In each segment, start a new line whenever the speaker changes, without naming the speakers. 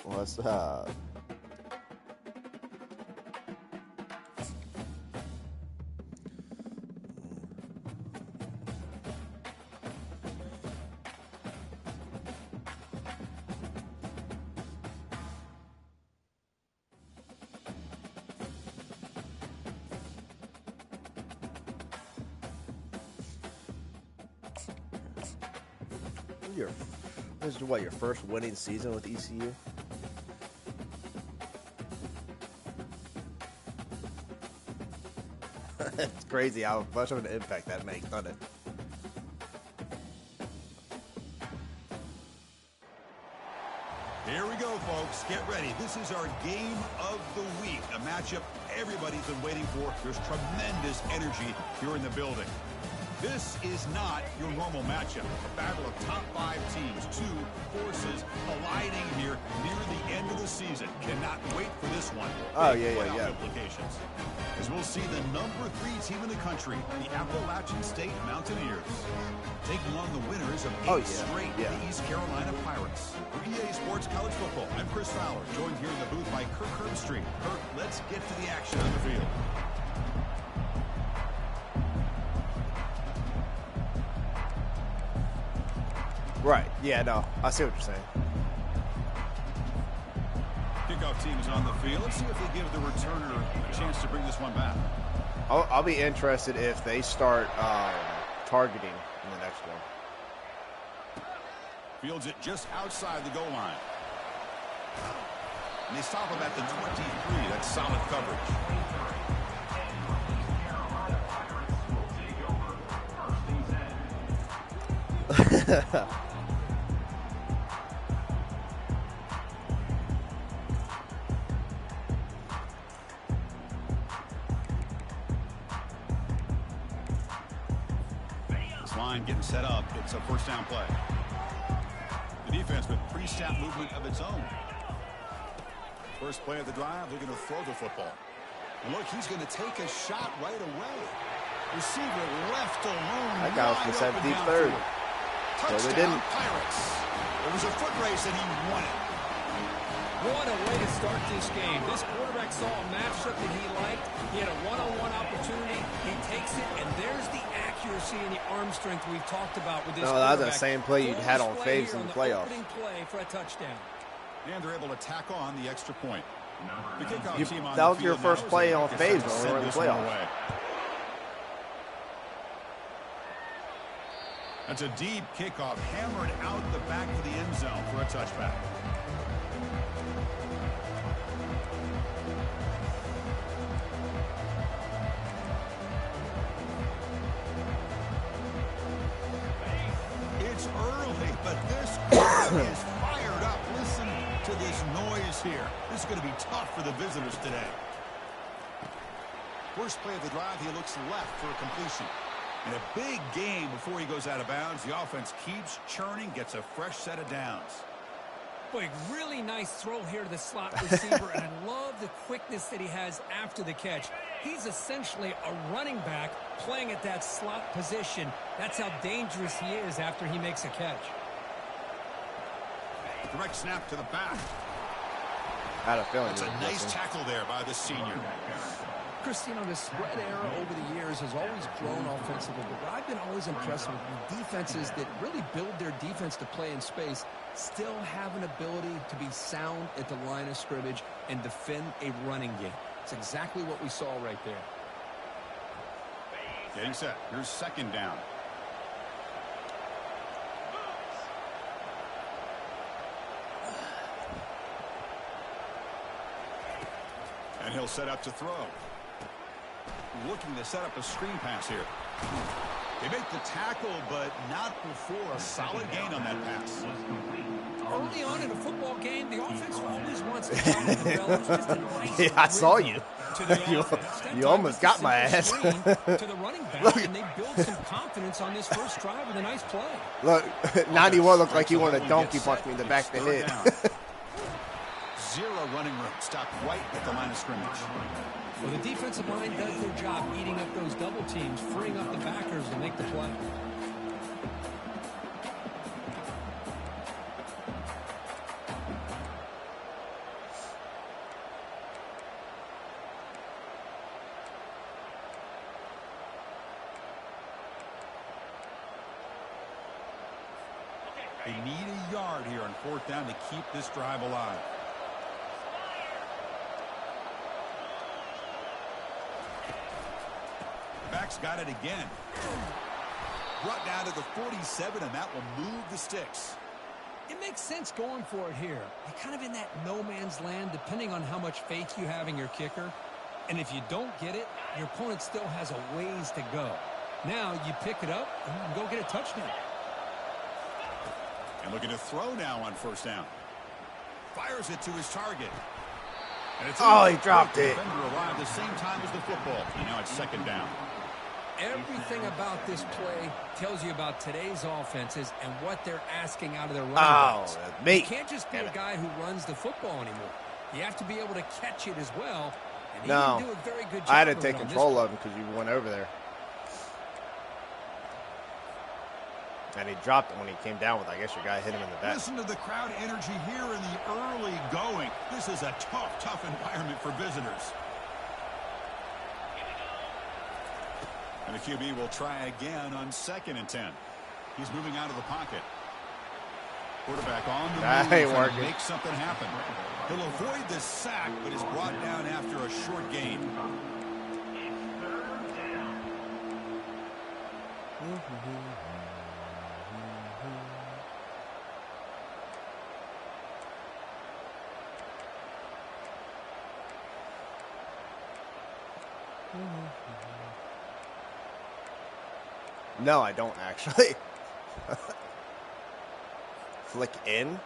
What's up? This is what, your first winning season with ECU? It's crazy how much of an impact that makes, doesn't it?
Here we go, folks. Get ready. This is our game of the week, a matchup everybody's been waiting for. There's tremendous energy here in the building. This is not your normal matchup. A battle of top 5 teams, 2 forces colliding here near the end of the season. Cannot wait for this one.
Oh, yeah.
Implications. As we'll see the number 3 team in the country, the Appalachian State Mountaineers, taking on the winners of 8 straight, the East Carolina Pirates. For EA Sports College Football, I'm Chris Fowler, joined here in the booth by Kirk Herbstreit. Kirk, let's get to the action on the field.
Right. Yeah, no. I see what you're saying.
Kickoff team is on the field. Let's see if they give the returner a chance to bring this one back.
I'll be interested if they start targeting in the next one.
Fields it just outside the goal line. And they stop him at the 23. That's solid coverage. This line getting set up. It's a first down play. The defense with pre-snap movement of its own. First play of the drive, they're going to throw the football. And look, he's going to take a shot right away. Receiver left alone.
That guy was going to set deep third. So they didn't.
Pirates. It was a foot race and he won it.
What a way to start this game. This quarterback saw a matchup that he liked. He had a one-on-one opportunity. He takes it, and there's the accuracy and the arm strength we've talked about with this quarterback.
That was the same play you'd had on Faves in the playoffs.
Play for a touchdown.
And they're able to tack on the extra point. The kickoff team on
that was
the
your
field
first play on Faves when we were in the playoffs.
That's a deep kickoff, hammered out the back of the end zone for a touchback. It's early, but this crowd is fired up. Listen to this noise here. This is going to be tough for the visitors today. First play of the drive, he looks left for a completion. And a big game before he goes out of bounds. The offense keeps churning, gets a fresh set of downs.
Boy, really nice throw here to the slot receiver, and I love the quickness that he has after the catch. He's essentially a running back playing at that slot position. That's how dangerous he is after he makes a catch.
Direct snap to the back.
I had a feeling.
That's a nice tackle there by the senior.
Chris, you know, the spread era over the years has always grown offensively, but I've been always impressed with the defenses that really build their defense to play in space, still have an ability to be sound at the line of scrimmage and defend a running game. It's exactly what we saw right there.
Getting set. Here's second down. And he'll set up to throw. Looking to set up a screen pass here. They make the tackle, but not before a solid gain on that pass.
Early on in a football game, the offense always wants to come with the just a nice
yeah, I saw you. You almost got my ass.
To the running back, and they build some confidence on this first drive with a nice play.
Look, 91 looked like he wanted a donkey punch me in the back of the head.
Zero running room. Stopped right at the line of scrimmage.
Well, the defensive line does their job eating up those double teams, freeing up the backers to make the play.
They need a yard here on 4th down to keep this drive alive. Back's got it again. Brought down to the 47, and that will move the sticks.
It makes sense going for it here. You're kind of in that no man's land, depending on how much faith you have in your kicker. And if you don't get it, your opponent still has a ways to go. Now you pick it up and you can go get a touchdown.
And looking to throw now on 1st down. Fires it to his target. And it's
he dropped it.
The defender arrived the same time as the football. And now it's 2nd down.
Everything about this play tells you about today's offenses and what they're asking out of their running backs. You can't just be a guy who runs the football anymore. You have to be able to catch it as well. And he didn't do a very good job.
I had to take control of him because you went over there. And he dropped it when he came down with, I guess your guy hit him in the back.
Listen to the crowd energy here in the early going. This is a tough environment for visitors. And the QB will try again on 2nd and 10. He's moving out of the pocket. Quarterback on the move to make something happen. He'll avoid the sack, but is brought down after a short gain.
No, I don't actually. Flick in.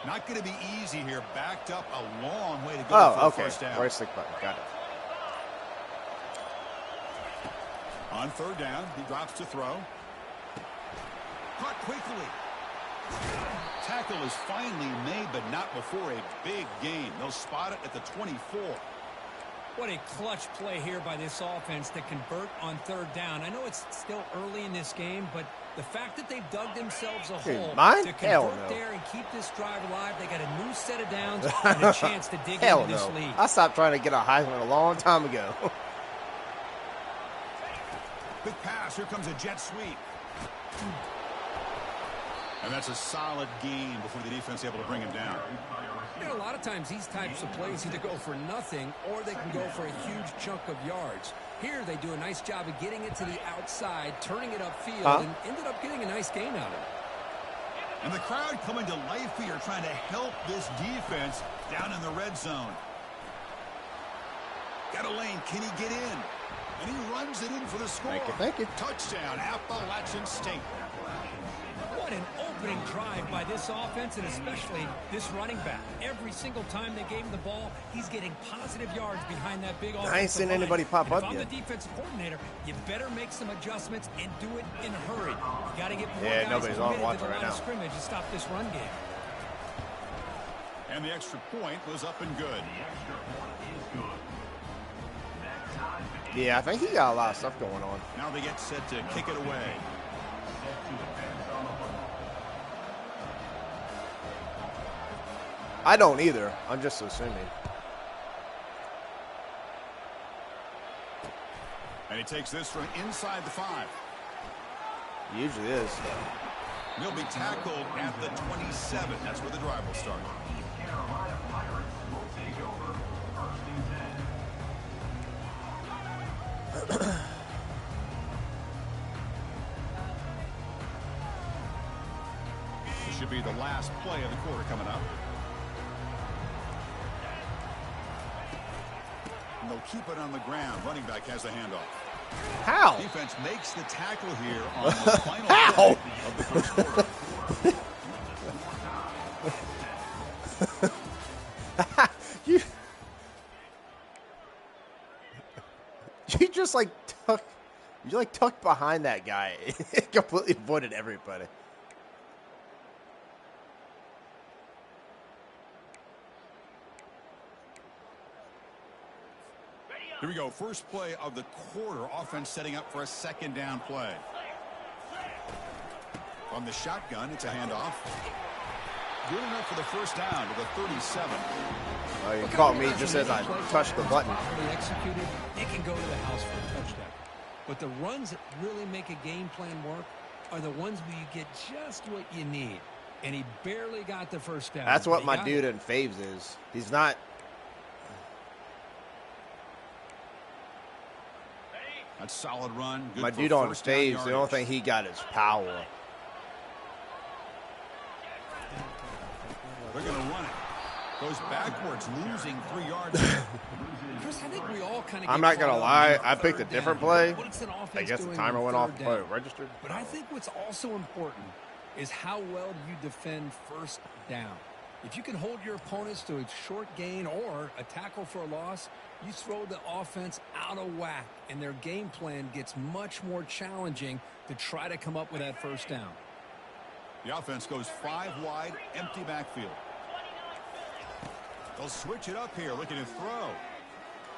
Not going to be easy here. Backed up a long way to go for the 1st down.
Where's the button? Got it.
On 3rd down, he drops to throw. Caught quickly. Tackle is finally made, but not before a big gain. They'll spot it at the 24.
What a clutch play here by this offense to convert on 3rd down. I know it's still early in this game, but the fact that they've dug themselves a hole to convert there and keep this drive alive, they got a new set of downs and a chance to dig into this lead.
I stopped trying to get a Heisman a long time ago.
Quick pass. Here comes a jet sweep. And that's a solid gain before the defense is able to bring him down.
You know, a lot of times these types of plays either go for nothing or they can go for a huge chunk of yards. Here they do a nice job of getting it to the outside, turning it upfield, and ended up getting a nice gain out of it.
And the crowd coming to life here, trying to help this defense down in the red zone. Got a lane. Can he get in? And he runs it in for the score.
Thank you.
Touchdown, Appalachian State.
What an opening drive by this offense, and especially this running back. Every single time they gave him the ball, he's getting positive yards behind that big offensive line.
I ain't seen anybody pop up yet.
If I'm the defensive coordinator, you better make some adjustments and do it in a hurry. You got to get more guys
nobody's on
committed to the
right
line
now.
of scrimmage to stop this run game.
And the extra point was up and good.
Yeah, I think he got a lot of stuff going on.
Now they get set to kick it away.
I don't either. I'm just assuming.
And he takes this from inside the 5.
He usually is.
He'll be tackled at the 27. That's where the drive will start. This should be the last play of the quarter coming up. And they'll keep it on the ground. Running back has the handoff.
How?
Defense makes the tackle here on the final play of the first quarter.
You just like tucked behind that guy. It completely avoided everybody.
Here we go. First play of the quarter. Offense setting up for a second down play. On the shotgun, it's a handoff. Good enough for the first down to the 37.
You caught me just as I touched the button.
Executed, it can go to the house for a touchdown. But the runs that really make a game plan work are the ones where you get just what you need. And he barely got the first down.
That's what my dude in Faves is. He's not.
That's solid run. Good
my
for
dude on
first down
Faves,
yardage.
the only thing he got is power.
They're going to run it. Goes backwards, losing 3 yards.
Chris, I think we all kind of
I'm not going to lie. I picked a different play. I guess the timer went off. Oh, it registered.
But I think what's also important is how well you defend first down. If you can hold your opponents to a short gain or a tackle for a loss, you throw the offense out of whack, and their game plan gets much more challenging to try to come up with that first down.
The offense goes 5 wide, empty backfield. They'll switch it up here, looking to throw.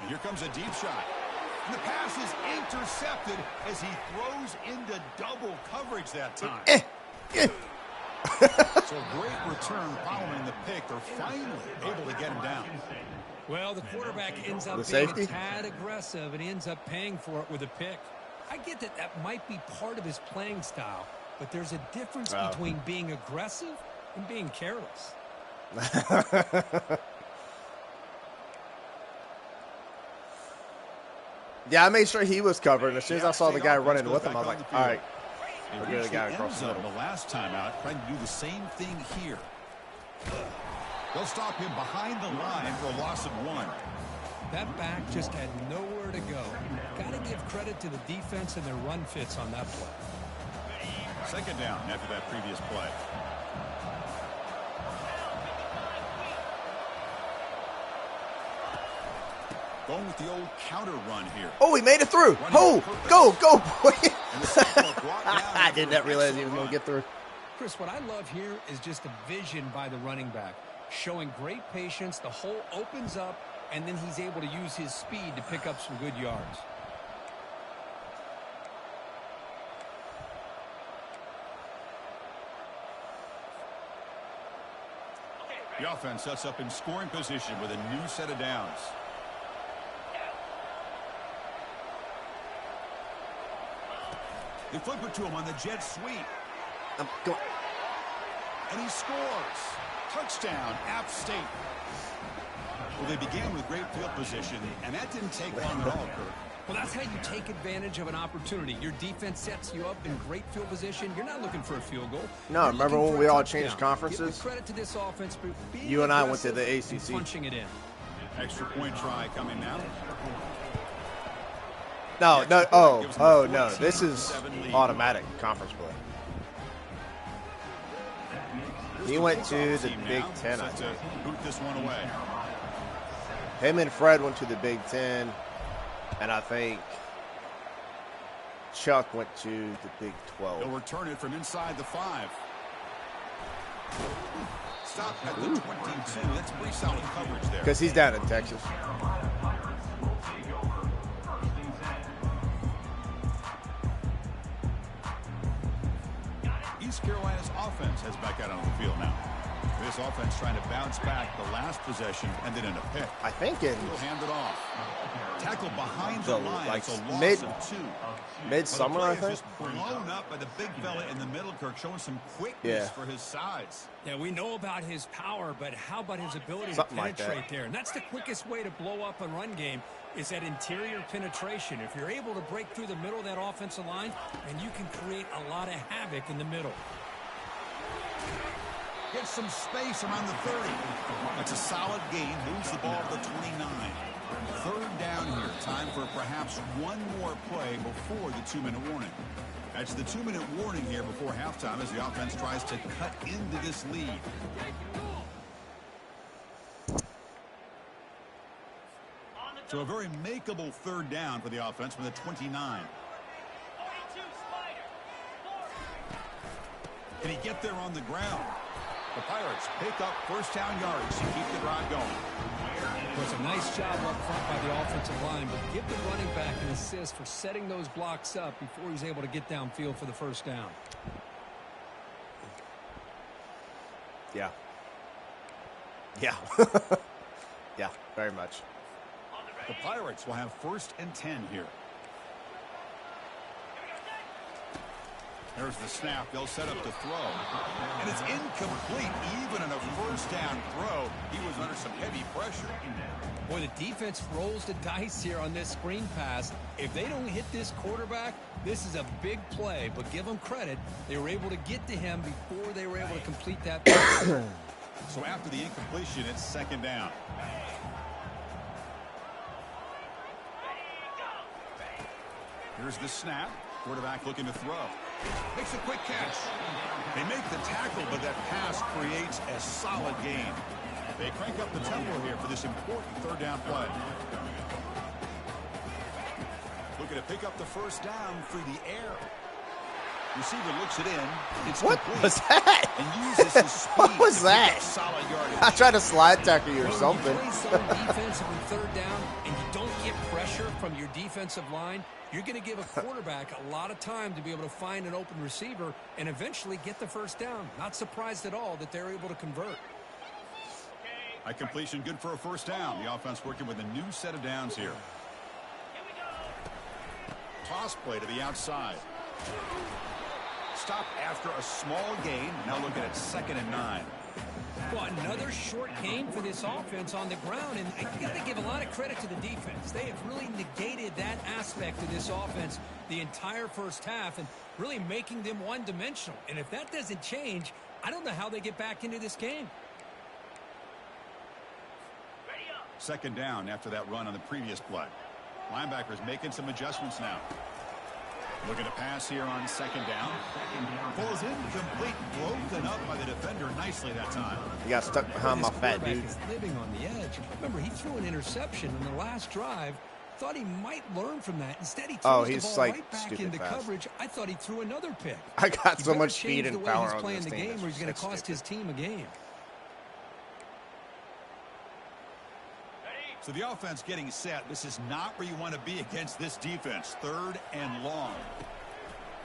And here comes a deep shot. And the pass is intercepted as he throws into double coverage that time. So great return following the pick. They're finally able to get him down.
Well, the quarterback ends up being
safety?
a tad aggressive and ends up paying for it with a pick. I get that that might be part of his playing style, but there's a difference between being aggressive and being careless.
Yeah, I made sure he was covered. As soon as I saw the guy running with him, I was like, all right.
We're going to guy across the middle. The last time out, trying to do the same thing here. They'll stop him behind the line for a loss of 1.
That back just had nowhere to go. Got to give credit to the defense and their run fits on that play.
Second down after that previous play. Going with the old counter run here.
Oh, he made it through. Oh, go, boy. I did not realize he was going to get through.
Chris, what I love here is just a vision by the running back. Showing great patience, the hole opens up, and then he's able to use his speed to pick up some good yards.
The offense sets up in scoring position with a new set of downs. They flip it to him on the jet sweep. And he scores. Touchdown, App State. Well, they began with great field position, and that didn't take long at all, Kirk.
Well, that's how you take advantage of an opportunity. Your defense sets you up in great field position. You're not looking for a field goal.
No, remember when we all changed conferences?
Give credit to this offense for being
you and I went to the ACC.
Punching it in.
Extra point try coming now.
No. Oh, no. This is automatic conference play. He went to the Big Ten, I think.
Boot this one away.
Him and Fred went to the Big Ten, and I think Chuck went to the Big 12.
They'll return it from inside the 5. Stop at the 22. That's pretty solid coverage there.
Because he's down in Texas.
East Carolina's offense has back out on the field now. This offense trying to bounce back the last possession and then in a pick.
I think in
He'll hand it off. Tackle behind the line.
like
It's a loss of 2.
Midsummer, I think.
Just blown up by the big fella in the middle, Kirk, showing some quickness for his size.
Yeah, we know about his power, but how about his ability
Something
to
like
penetrate
that.
there? And that's the quickest way to blow up a run game is that interior penetration. If you're able to break through the middle of that offensive line, and you can create a lot of havoc in the middle.
Gets some space around the 30. That's a solid gain. Moves the ball to the 29. Third down here. Time for perhaps one more play before the 2-minute warning. That's the 2-minute warning here before halftime as the offense tries to cut into this lead. So a very makeable third down for the offense from the 29. Can he get there on the ground? The Pirates pick up first down yards to keep the drive going.
It was a nice job up front by the offensive line, but give the running back an assist for setting those blocks up before he's able to get downfield for the first down.
Yeah. Yeah. Yeah, very much.
The Pirates will have 1st and 10 here. There's the snap. They'll set up to throw. And it's incomplete. Even in a 1st down throw, he was under some heavy pressure.
Boy, the defense rolls the dice here on this screen pass. If they don't hit this quarterback, this is a big play. But give them credit. They were able to get to him before they were able to complete that pass.
So after the incompletion, it's 2nd down. Here's the snap. Quarterback looking to throw. Makes a quick catch. They make the tackle, but that pass creates a solid gain. They crank up the tempo here for this important 3rd down play. Looking to pick up the 1st down through the air. Receiver looks it in. It's
What
complete.
was that?
And uses his speed
What was
to
that?
pick up solid yardage.
I tried to slide tackle you or
When
something.
you play zone defense on 3rd down and you don't get pressure from your defensive line, you're going to give a quarterback a lot of time to be able to find an open receiver and eventually get the 1st down. Not surprised at all that they're able to convert.
A completion good for a 1st down. The offense working with a new set of downs here. Toss play to the outside. Stop after a small gain. Now looking at 2nd and 9.
Well, another short gain for this offense on the ground, and I got to give a lot of credit to the defense. They have really negated that aspect of this offense the entire 1st half and really making them one-dimensional. And if that doesn't change, I don't know how they get back into this game.
2nd down after that run on the previous play. Linebackers making some adjustments now. Looking to pass here on 2nd down. Falls incomplete, broken up by the defender nicely that time.
You got stuck behind my
This
fat
quarterback
dude.
is living on the edge. Remember, he threw an interception in the last drive. Thought he might learn from that. Instead, he throws the ball
like
right back
stupid
into
fast.
coverage. I thought he threw another pick.
I got
He
so
better
much
change
speed
the
and
way
power
he's
on
playing
this
the
thing.
game, or he's going to
That's
cost his
stupid.
team a game.
So the offense getting set. This is not where you want to be against this defense. 3rd and long.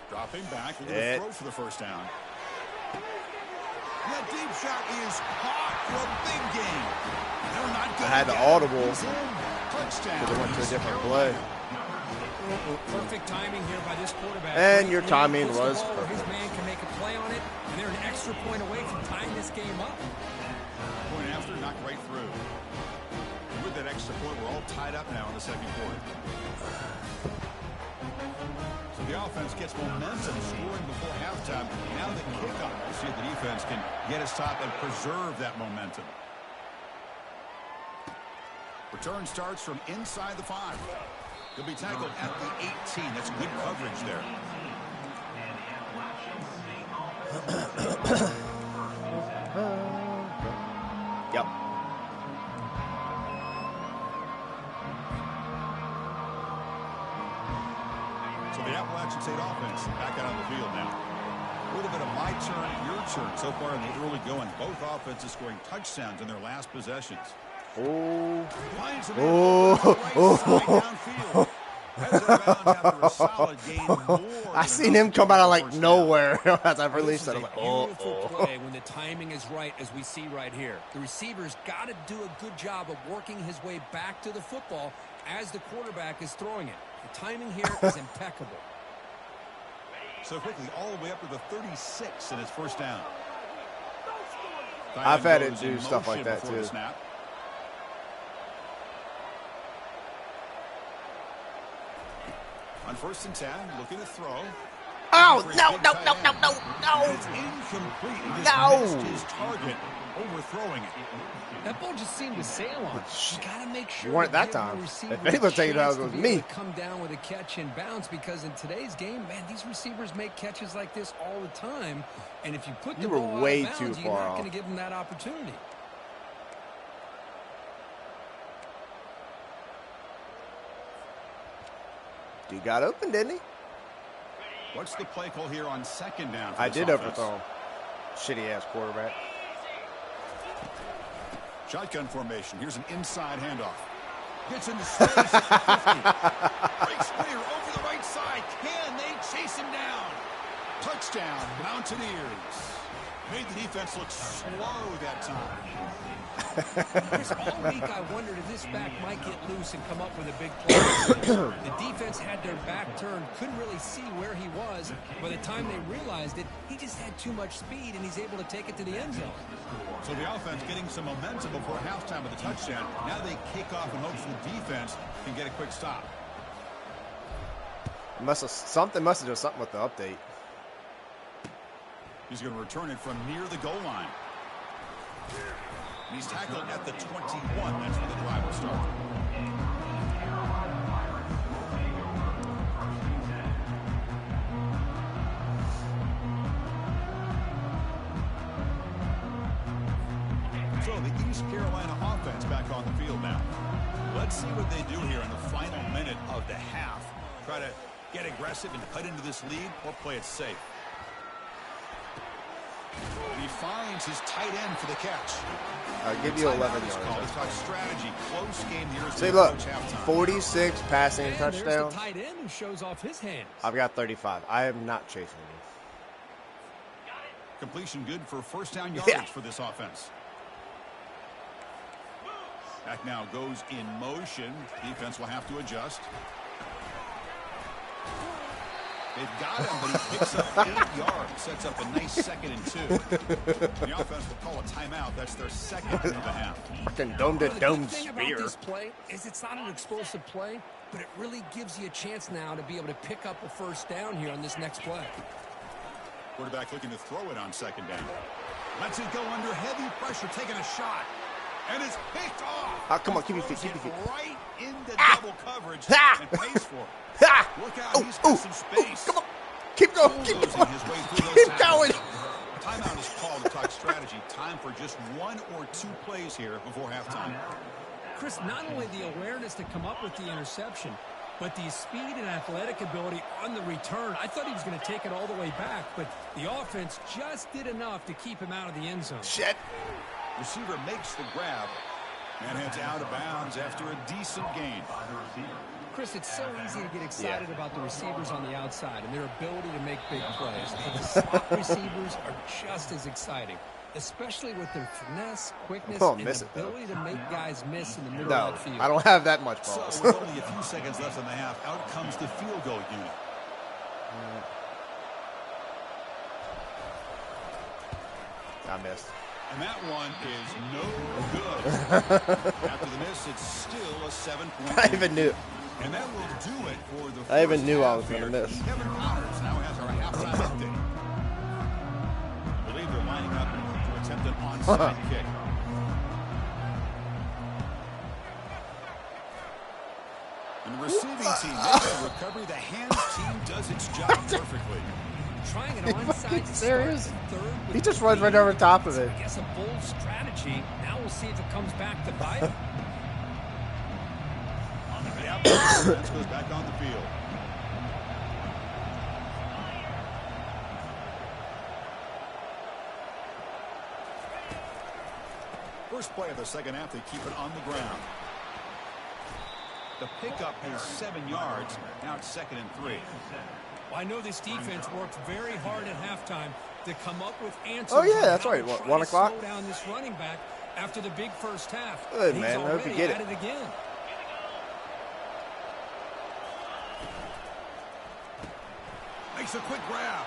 Dropping back. Looking to throw for the 1st down. That deep shot is caught for a big gain. They're not
I
going
had
to
the
get it.
audible
He's in. Touchdown.
because it went to a
East
different
Carolina.
play.
Perfect timing here by this quarterback.
And your
He
timing
puts the
was
ball where his
perfect.
man can make a play on it, and they're an extra point away from tying this game up.
Point after, knocked right through. And with that extra point, we're all tied up now in the 2nd quarter. So the offense gets momentum, scoring before halftime. Now the kickoff. We'll see if the defense can get a stop and preserve that momentum. Return starts from inside the 5. He'll be tackled at the 18. That's good coverage there.
Yep.
So the Appalachian State offense back out on the field now. A little bit of my turn, your turn so far in the early going. Both offenses scoring touchdowns in their last possessions.
Oh.
Finds him
Oh.
downfield. Heads out of bounds after a solid gain. More
I
than
seen
enough
him
to
come
get
out of
the
like
first down.
nowhere as I
This
released
is
it.
a
I'm like,
beautiful
oh.
play when the timing is right, as we see right here. The receiver's got to do a good job of working his way back to the football as the quarterback is throwing it. The timing here is impeccable.
So quickly, all the way up to the 36 in his 1st down.
I've had it
Goes
do
in
stuff like
motion
that,
before the
too.
snap. On 1st and 10, looking to throw.
Oh,
For his
no,
big
no,
tight
no,
end.
no, no, no.
It's incomplete. He just
No.
missed his target, overthrowing it.
That ball just seemed to sail on. You got to make sure
You weren't
to
that
give the
time.
receiver
If anyone
a
take it out,
chance
it was
to be
me.
able to come down with a catch and bounce, because in today's game, man, these receivers make catches like this all the time. And if you put the
You were
ball
way
out of
too
bounds, you're
far
not
off.
going to give them that opportunity.
Dude got open, didn't he?
What's the play call here on 2nd down? for
I
this
did
offense?
overthrow him. Shitty ass quarterback.
Shotgun formation. Here's an inside handoff. Gets into space at the 50. Breaks clear over the right side. Can they chase him down? Touchdown, Mountaineers. Made the defense look slow that time.
Chris, all week I wondered if this back might get loose and come up with a big play. The defense had their back turned, couldn't really see where he was. By the time they realized it, he just had too much speed, and he's able to take it to the end zone.
So the offense getting some momentum before halftime with the touchdown. Now they kick off in hopes the defense can get a quick stop.
Something must have done something with the update.
He's going to return it from near the goal line. He's tackled at the 21. That's where the drive will start. So the East Carolina offense back on the field now. Let's see what they do here in the final minute of the half. Try to get aggressive and cut into this lead or play it safe. And he finds his tight end for the catch.
I'll give you 11 yards.
Strategy. Close game here.
See, look, 46 passing
And
touchdowns.
there's the tight end who shows off his hands.
I've got 35. I am not chasing you.
Completion good for first down yardage for this offense. Back now goes in motion. Defense will have to adjust. They've got him, but he picks up 8 yards. Sets up a nice 2nd and 2. The offense will call a timeout. That's their second of the half.
Fucking dome-to-dome
The thing about
spear.
this play is it's not an explosive play, but it really gives you a chance now to be able to pick up a first down here on this next play.
Quarterback looking to throw it on 2nd down. Lets it go under heavy pressure, taking a shot. And it's picked off.
Oh, come on, keep your feet, keep your feet.
Right into double coverage and pays for it. Look out, he's got some space.
Come on. Keep going. Keep going.
His way through
Keep
those
going.
Timeout is called to talk strategy. Time for just 1 or 2 plays here before halftime.
Chris, not only the awareness to come up with the interception, but the speed and athletic ability on the return. I thought he was going to take it all the way back, but the offense just did enough to keep him out of the end zone.
Shit.
Receiver makes the grab and heads out of bounds after a decent gain.
Chris, it's so easy to get excited about the receivers on the outside and their ability to make big plays. But the slot receivers are just as exciting, especially with their finesse, quickness, and the ability to make guys miss in the middle of the field.
I don't have that much balls.
So with only a few seconds left in the half, out comes the field goal unit.
I missed.
And that one is no good. After the miss, it's still a 7-point.
I even knew.
And that will do it for the
I even knew I was going to miss.
Kevin Connors now has our halftime update. I believe they're lining up to attempt an onside kick. And the receiving team makes the recovery. The hands team does its job perfectly.
Trying an onside
serious?
Third
He just runs right over top of it.
I guess a bold strategy. Now we'll see if it comes back to bite him.
Offense goes back on the field. First play of the second half, they keep it on the ground. The pickup is 7 yards. Now it's 2nd and 3.
Well, I know this defense worked very hard at halftime to come up with answers.
Oh, yeah, that's right. What, 1 o'clock?
Slow down this running back after the big first half.
Good, man. I hope you get it.
Again.
Makes a quick grab.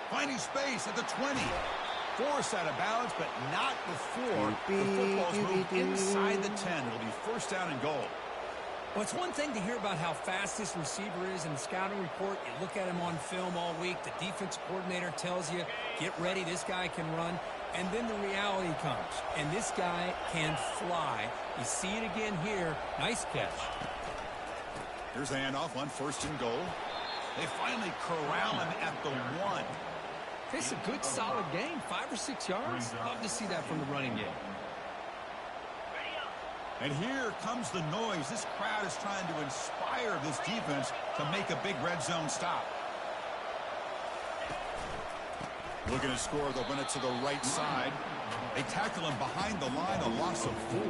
Finding space at the 20. Forced out of bounds, but not before the football's moved inside the 10. It'll be first down and goal.
Well, it's one thing to hear about how fast this receiver is in the scouting report. You look at him on film all week. The defense coordinator tells you, get ready, this guy can run. And then the reality comes, and this guy can fly. You see it again here. Nice catch.
Here's the handoff on 1st and goal. They finally corral him at the 1.
It's a good, solid game. 5 or 6 yards. Love to see that from the running game.
And here comes the noise. This crowd is trying to inspire this defense to make a big red zone stop. Looking to score, they'll run it to the right side. They tackle him behind the line, a loss of 4.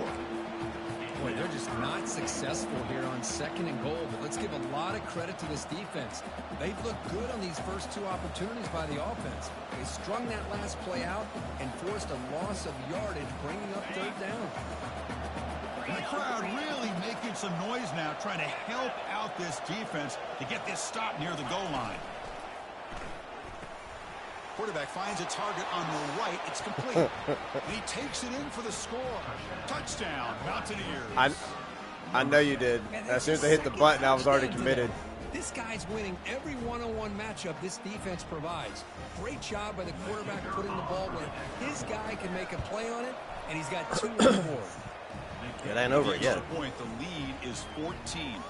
Boy, they're just not successful here on 2nd and goal, but let's give a lot of credit to this defense. They've looked good on these first 2 opportunities by the offense. They strung that last play out and forced a loss of yardage, bringing up 3rd down.
And the crowd really making some noise now, trying to help out this defense to get this stop near the goal line. Quarterback finds a target on the right. It's complete. And he takes it in for the score. Touchdown, Mountaineers.
I know you did. As soon as I hit the button, I was already committed.
This guy's winning every one-on-one matchup this defense provides. Great job by the quarterback putting the ball where his guy can make a play on it, and he's got 2 on the board.
It ain't over yet.
Point, the lead is 14.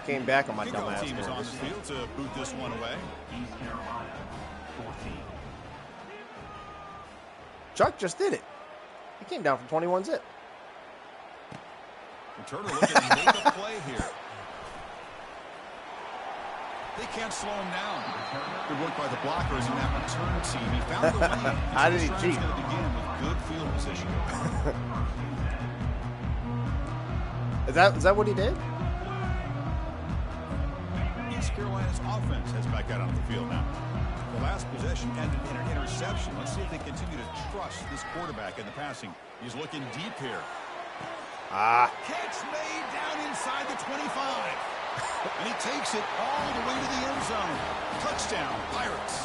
Came back on my dumb
Kickoff
ass.
team is on the field to boot this one away.
Chuck just did it. He came down from 21 zip.
Returner looking to make a play here. They can't slow him down. Good work by the blockers in that return team. He found the lead.
How did he cheat?
He's going to begin with good field position.
Is that what he did?
East Carolina's offense heads back out on the field now. The last possession ended in an interception. Let's see if they continue to trust this quarterback in the passing. He's looking deep here. Catch made down inside the 25. And he takes it all the way to the end zone. Touchdown, Pirates.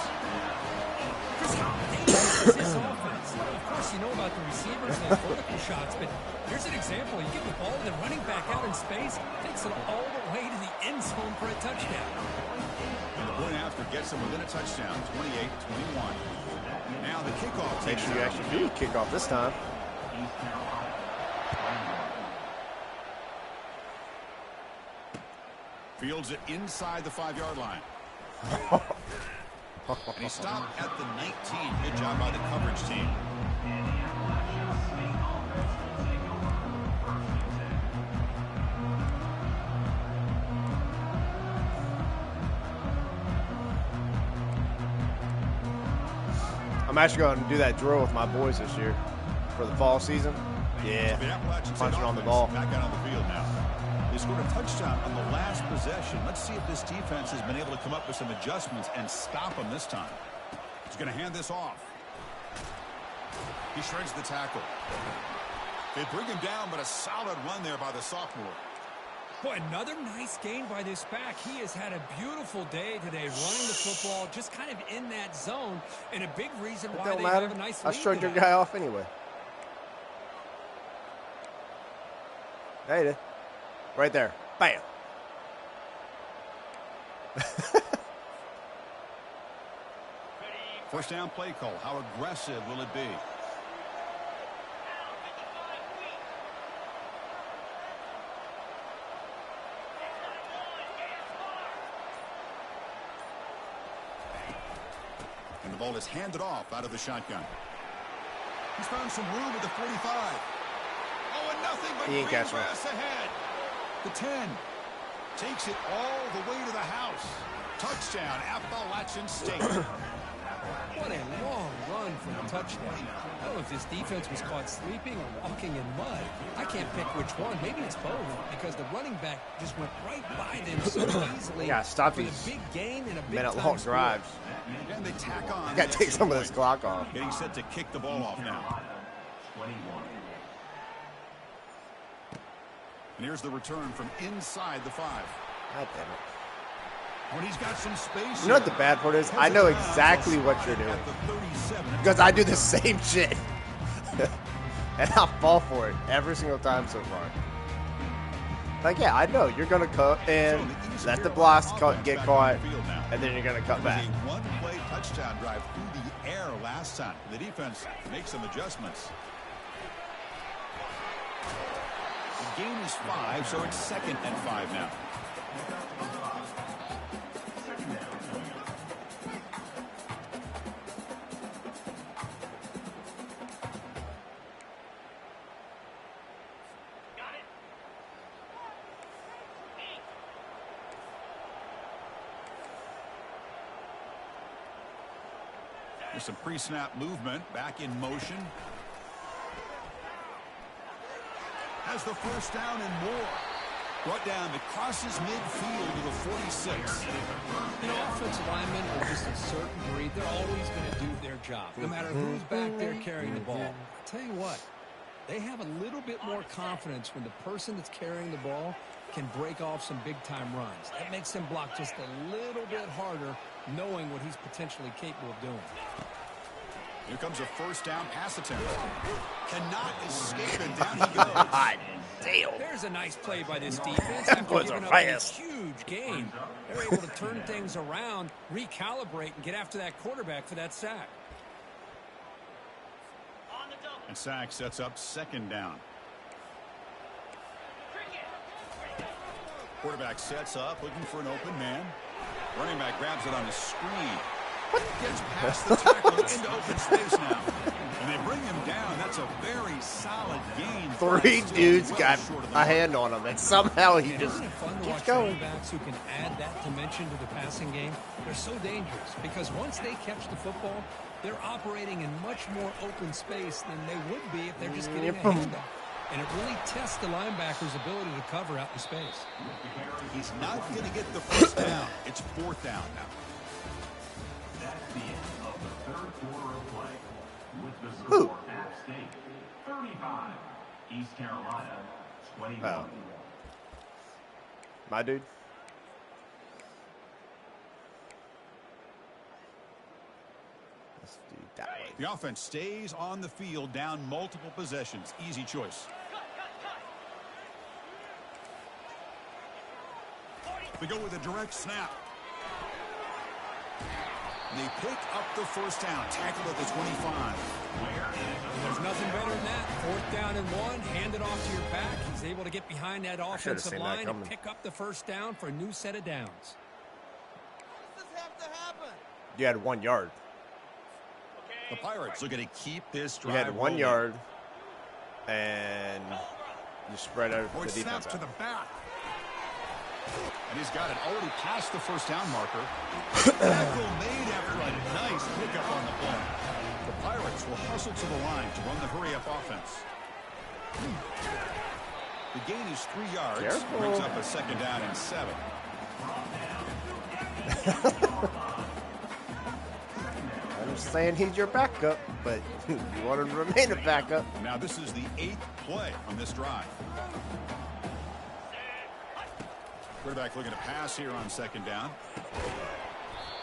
Chris, how dangerous is this offense? Of course, you know about the receivers and their vertical shots, but here's an example. You give the ball to the running back out in space, takes it all the way to the end zone for a touchdown.
And the point after gets them within a touchdown, 28-21. Now the kickoff.
Make sure you actually do kick off this time.
Fields it inside the 5-yard line. And he stopped at the 19. Good job by the coverage team.
I'm actually going to do that drill with my boys this year for the fall season. Yeah, punching on the ball.
Back out on the field now. They scored a touchdown on the last possession. Let's see if this defense has been able to come up with some adjustments and stop them this time. He's going to hand this off. He shreds the tackle. They bring him down, but a solid run there by the sophomore.
Boy, another nice gain by this back. He has had a beautiful day today running the football, just kind of in that zone, and a big reason why they have a nice lead.
I shrugged your guy off anyway. There you did. Right there. Bam.
First down play call. How aggressive will it be? And the ball is handed off out of the shotgun. He's found some room at the 45. Oh, and nothing but green grass ahead. The 10 takes it all the way to the house. Touchdown, Appalachian State.
What a long run for a touchdown. I don't know if this defense was caught sleeping or walking in mud. I can't pick which one. Maybe it's both, because the running back just went right by them so easily.
Yeah, stop
for
these
the big gain and a big
minute-long drives.
And they tack on.
Got to take some of this clock off.
Getting set to kick the ball off now. And here's the return from inside the 5.
God damn it.
When he's got some space.
You know what the bad part is? I know exactly what you're doing. Because I do the same shit. And I'll fall for it every single time so far. Like, yeah, I know. You're going to cut and let the blocks get caught, and then you're going to cut back.
A one-play touchdown drive through the air last time. The defense makes some adjustments. The gain is 5, so it's 2nd and 5 now. There's some pre-snap movement, back in motion. has the first down and more. Brought down across his midfield to the 46.
You know, offensive linemen are just a certain breed. They're always going to do their job, no matter who's back there carrying the ball. I'll tell you what, they have a little bit more confidence when the person that's carrying the ball can break off some big-time runs. That makes them block just a little bit harder, knowing what he's potentially capable of doing.
Here comes a first down pass attempt. Cannot escape, and down he goes.
God damn.
There's a nice play by this defense. After
was
giving
a
up a
fast.
huge gain, they're able to turn things around, recalibrate, and get after that quarterback for that sack.
And sack sets up second down. Quarterback sets up, looking for an open man. Running back grabs it on his screen. Gets past the tackle into open space now. And they bring him down. That's a very solid gain.
3 dudes got a hand on him, and somehow he just
Isn't it fun to
keeps
watch
going.
running backs who can add that dimension to the passing game? They're so dangerous because once they catch the football, they're operating in much more open space than they would be if they're just getting a handoff. And it really tests the linebacker's ability to cover out in space.
He's not going to get the first down. It's fourth down now.
That's the end of the third quarter of play. With the score at stake, 35, East Carolina, 21.
Oh. My dude. Let's do it that way.
The offense stays on the field, down multiple possessions. Easy choice. They go with a direct snap. They pick up the first down. Tackled at the 25.
There's nothing better than that. Fourth down and 1, hand it off to your back. He's able to get behind that offensive
seen that
line and
coming.
pick up the first down for a new set of downs.
Does this have to happen?
You had 1 yard.
The Pirates looking to keep this
You
drive
had 1
rolling.
yard, and you spread out
Boy,
the defense
snaps to
out.
the back. And he's got it already past the first down marker. Tackle made after a nice pickup on the play. The Pirates will hustle to the line to run the hurry-up offense. The gain is 3 yards.
Careful.
Brings up a second down and 7.
I understand he's your backup, but you want him to remain a backup.
Now this is the 8th play on this drive. Quarterback looking to pass here on second down.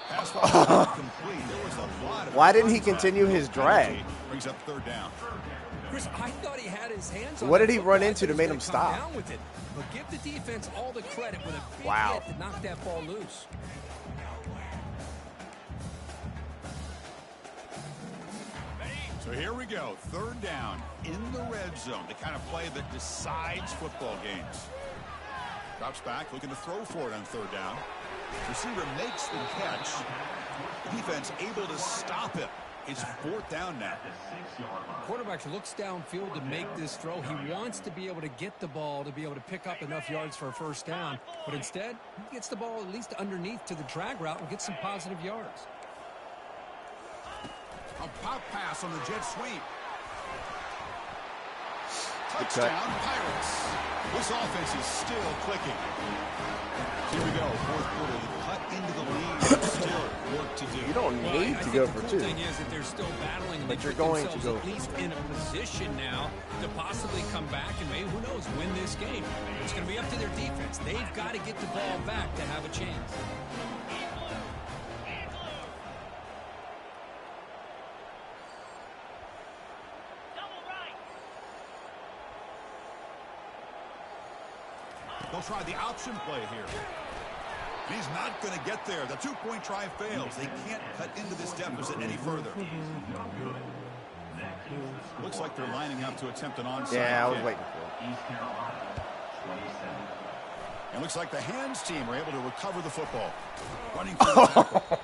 Pass ball complete. There was a lot of
Why didn't he
contact.
continue his drag?
Brings up third down.
Chris, I thought he had his hands on
What
that
did he
football.
run
I
into
thought
to
he
make
was
him
gonna come
stop?
down with it. But give the defense all the credit with a big
Wow.
hit to knock that ball loose.
So here we go. Third down in the red zone. The kind of play that decides football games. Drops back, looking to throw for it on third down. Receiver makes the catch. Defense able to stop it. It's fourth down now.
Quarterback looks downfield to make this throw. He wants to be able to get the ball to be able to pick up enough yards for a first down. But instead, he gets the ball at least underneath to the drag route and gets some positive yards.
A pop pass on the jet sweep.
Good
Touchdown,
cut.
Pirates. This offense is still clicking. Here we go. Fourth quarter. The cut into the lead. Still work to do.
You don't
Well,
need
I
to
think
go
the
for
cool
2.
thing is that they're still battling, and
But
they
you're
put
going to
themselves
go
at least
for
in a position now to possibly come back and maybe, who knows, win this game. It's going to be up to their defense. They've got to get the ball back to have a chance.
They'll try the option play here. He's not going to get there. The two-point try fails. They can't cut into this deficit any further. Looks like they're lining up to attempt an onside
Yeah, I was
kick.
waiting for it.
East Carolina, 27.
And looks like the hands team are able to recover the football. Running for the tackle.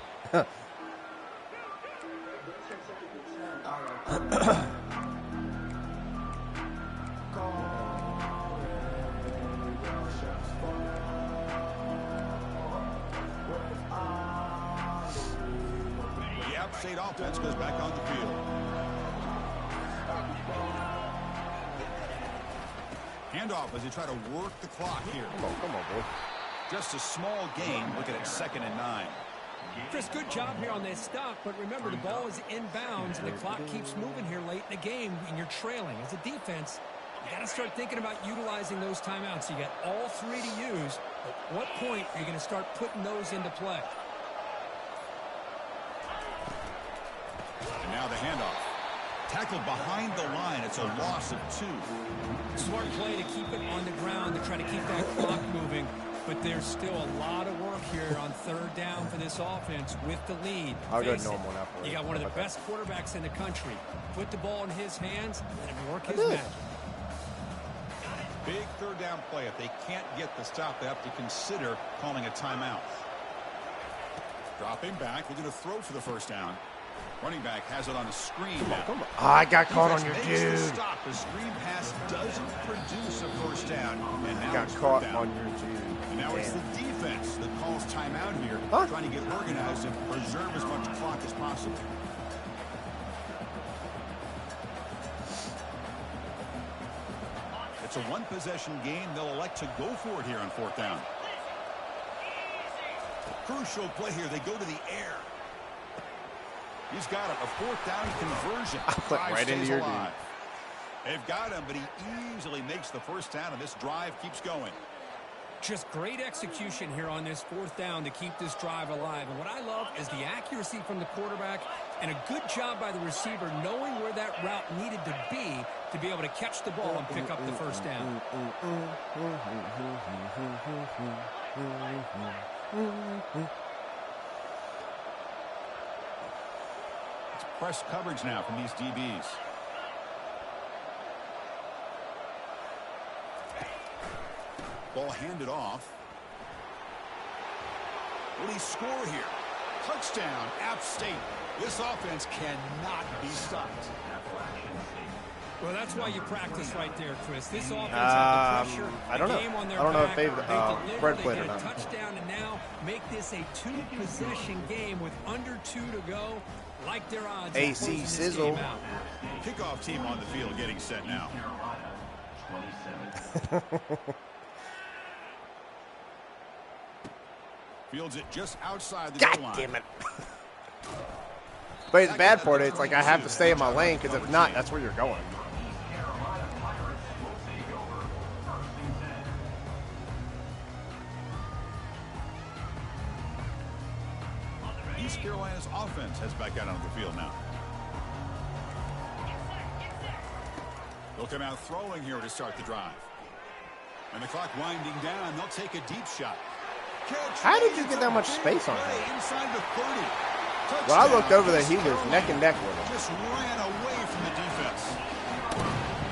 The App State offense goes back on the field. Handoff as they try to work the clock here.
Come on, boy.
Just a small gain. Looking at 2nd and 9.
Chris, good job here on that stop, but remember the ball is inbounds and the clock keeps moving here late in the game and you're trailing. As a defense, you got to start thinking about utilizing those timeouts. You got all 3 to use. At what point are you going to start putting those into play?
And now the handoff. Tackled behind the line. It's a loss of 2.
Smart play to keep it on the ground to try to keep that clock moving. But there's still a lot of work here on 3rd down for this offense with the lead.
I'll go normal now for
you got one of the best quarterbacks in the country. Put the ball in his hands and work his magic.
Big 3rd down play. If they can't get the stop, they have to consider calling a timeout. Dropping back, looking to throw for the 1st down. Running back has it on a screen.
Come on. Oh, I got caught on your dude.
Stop. The screen pass doesn't produce a 1st down. And now
Got caught on your dude.
And now it's the defense that calls timeout here, trying to get organized and preserve as much clock as possible. It's a 1-possession game. They'll elect to go for it here on 4th down. Crucial play here. They go to the air. He's got him. A 4th down conversion.
Right into your dude.
They've got him, but he easily makes the 1st down, and this drive keeps going.
Just great execution here on this 4th down to keep this drive alive. And what I love is the accuracy from the quarterback and a good job by the receiver knowing where that route needed to be able to catch the ball and pick up the 1st down.
It's press coverage now from these DBs. Ball handed off. Will he score here? Touchdown, App State. This offense cannot be stopped.
Well, that's why you practice right there, Chris. This offense had the pressure.
I don't know.
I
don't know if they've Fred played or
not.
not.
Touchdown, and now make this a 2-possession game with under 2 to go. Like their odds.
AC Sizzle.
Kickoff team on the field getting set now. Fields it just outside the goal line.
God damn it. But the bad part is, like, I have to stay in my lane, because if not, that's where you're going.
East Carolina's offense has back out on the field now. They'll come out throwing here to start the drive. And the clock winding down. They'll take a deep shot.
How did you get that much space on him?
Inside the 30.
When I looked over there, he was neck and neck with him.
Just ran away from the defense.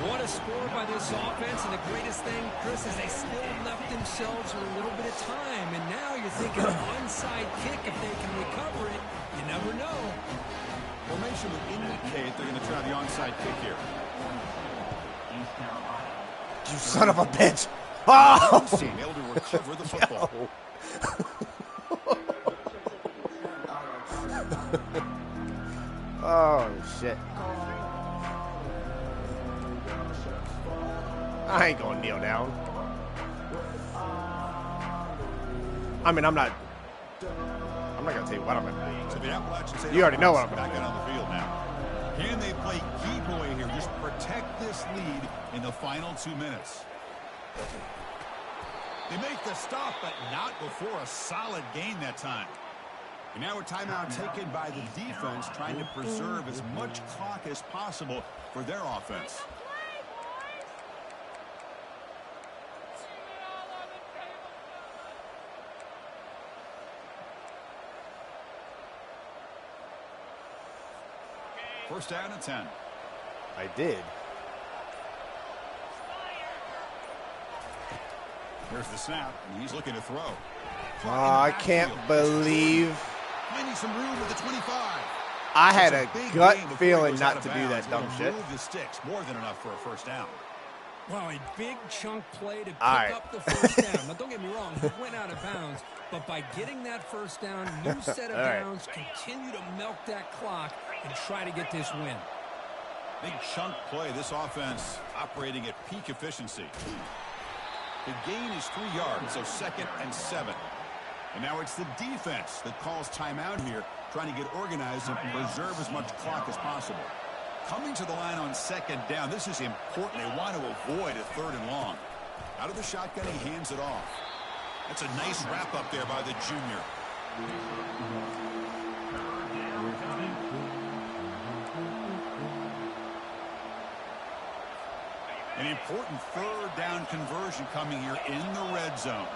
What a score by this offense, and the greatest thing, Chris, is they still left themselves with a little bit of time, and now you're thinking onside kick if they can recover it. You never know.
Formation would indicate they're going to try the onside kick here.
You son of a bitch. Oh!
Able to recover the football.
Oh, shit. I ain't gonna kneel down. I mean, I'm not gonna tell you what I'm gonna do.
So the Appalachians say
you already know what I'm gonna
back out on the field now. Can they play keep away here? Just protect this lead in the final 2 minutes. They make the stop, but not before a solid gain that time. And now a timeout taken by the defense, trying to preserve as much clock as possible for their offense. First down and 10.
I did.
Here's the snap, and he's looking to throw.
I can't believe
Finding some room with the 25.
I had a gut feeling not to do that dumb shit.
Move the sticks, more than enough for a first down.
Wow, a big chunk play to pick up the first down. Now, don't get me wrong, he went out of bounds, but by getting that first down, new set of downs, continue to milk that clock and try to get this win.
Big chunk play. This offense operating at peak efficiency. The gain is 3 yards, so 2nd and 7. And now it's the defense that calls timeout here, trying to get organized and preserve as much clock as possible. Coming to the line on 2nd down, this is important. They want to avoid a 3rd and long. Out of the shotgun, he hands it off. That's a nice wrap up there by the junior. An important 3rd down conversion coming here in the red zone.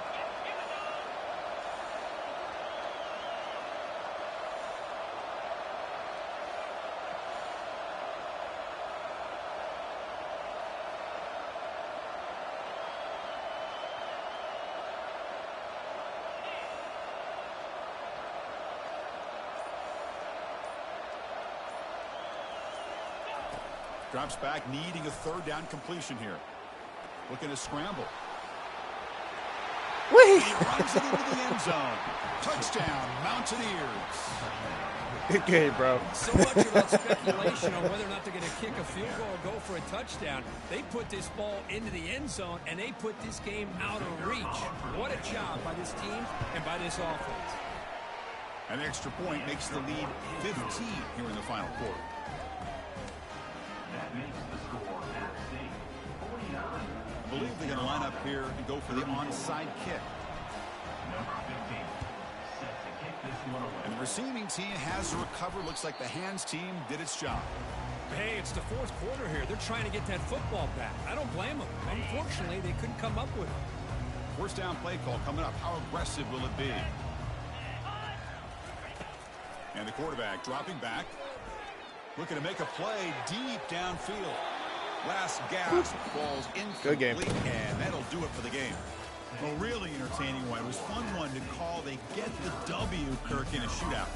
Drops back, needing a 3rd down completion here. Looking to scramble.
Wait.
He runs it into the end zone. Touchdown, Mountaineers.
Good game, bro.
So much about speculation on whether or not they're going to kick a field goal or go for a touchdown. They put this ball into the end zone, and they put this game out of reach. What a job by this team and by this offense.
An extra point makes the lead 15 here in the final quarter.
That makes the score App State 49.
I believe they're going to line up here and go for the onside kick.
Number 15 set to kick this one away.
And the receiving team has to recover. Looks like the hands team did its job.
Hey, it's the 4th quarter here. They're trying to get that football back. I don't blame them. Unfortunately, they couldn't come up with it.
1st down play call coming up. How aggressive will it be? And the quarterback dropping back. Looking to make a play deep downfield. Last gasp, falls incomplete.
Good game.
And that'll do it for the game. A really entertaining one. It was fun one to call. They get the W, Kirk, in a shootout.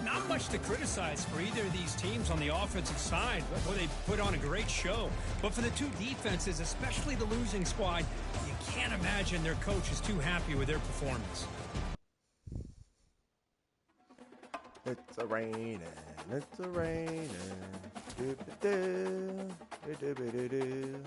Not much to criticize for either of these teams on the offensive side. Well, they put on a great show. But for the two defenses, especially the losing squad, you can't imagine their coach is too happy with their performance.
It's a raining. It's a raining. Do-ba-do, do-ba-do-do.